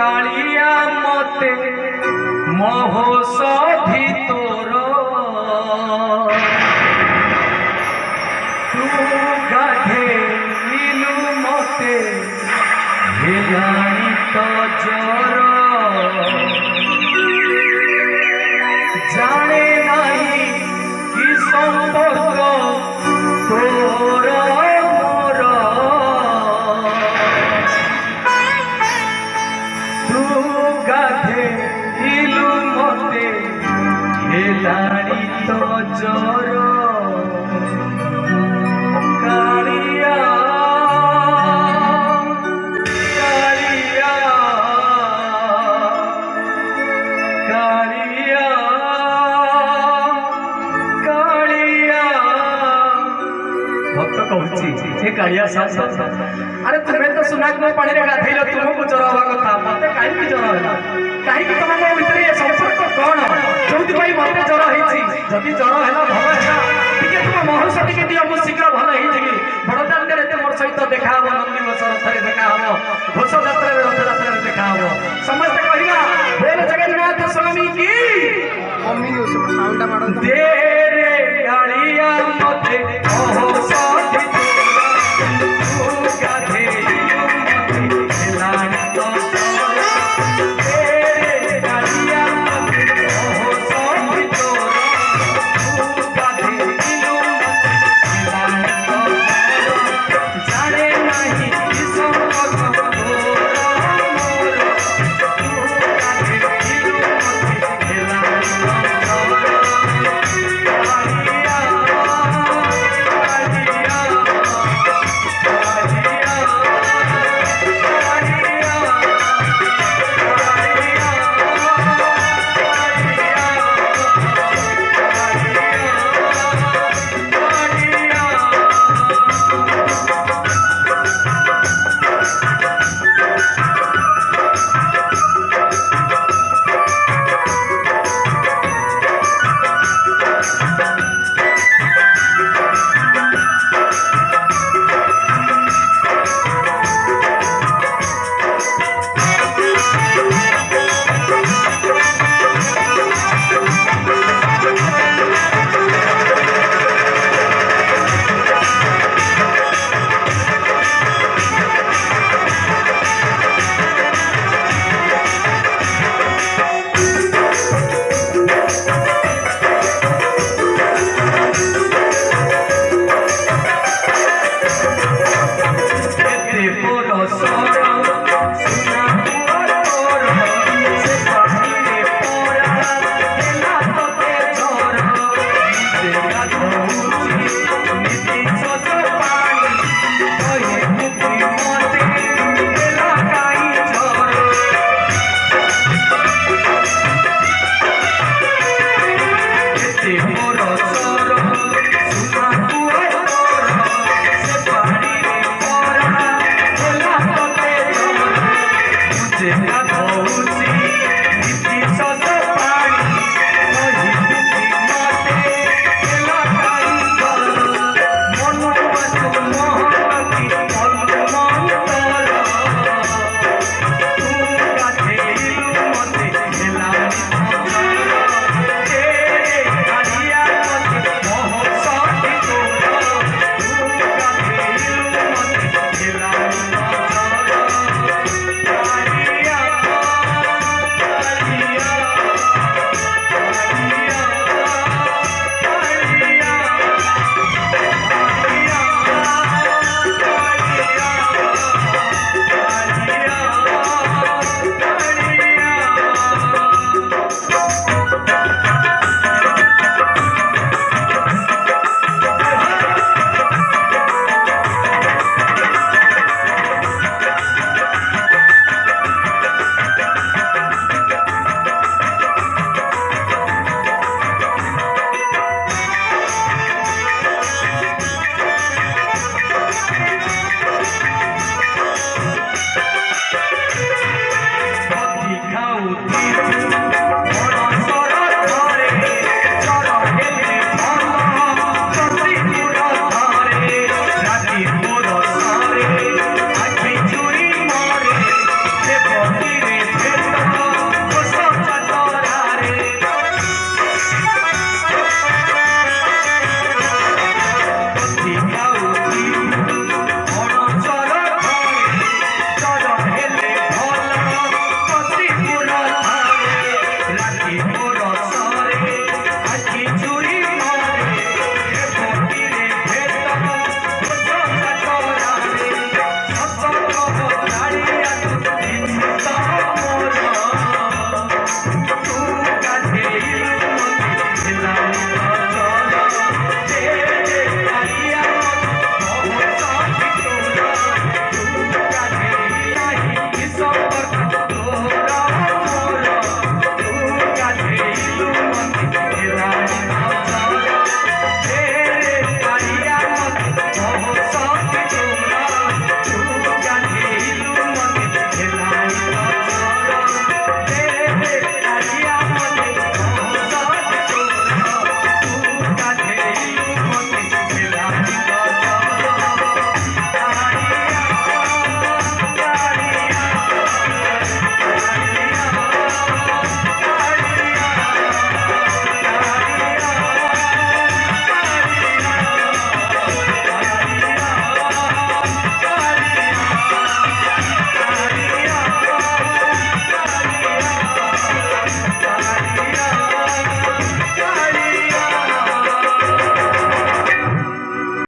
कालिया मते महोषधि तोर तू गाधेलु मते हेलाणी तो जर जाने नहीं कि संपर्क तोर मोर तू गाधेलु मते हेलाणी तो जर कालिया कालिया कालिया कालिया भक्त कहूची हे कालिया साथ अरे तुम्हें तो सुनाक में पानी रे गाधैलो तुमको जर हवा कथा मते काहे की जर होला काहे की तुम मो भितर ये संपर्क कोन जोंति भाई मते जर हेछि जदी जर हैला भल हैला टिके तुम महर्ष टिके दियो मो शीघ्र भल हेइ जगी बड़दान करे ते मोर सहित देखा हो नंदी बसर थरे देखा हो घोष यात्रा रे रथ यात्रा रे देखा हो समस्त कहिला बोल जगन्नाथ स्वामी की मम्मी उस साउंड मारो दे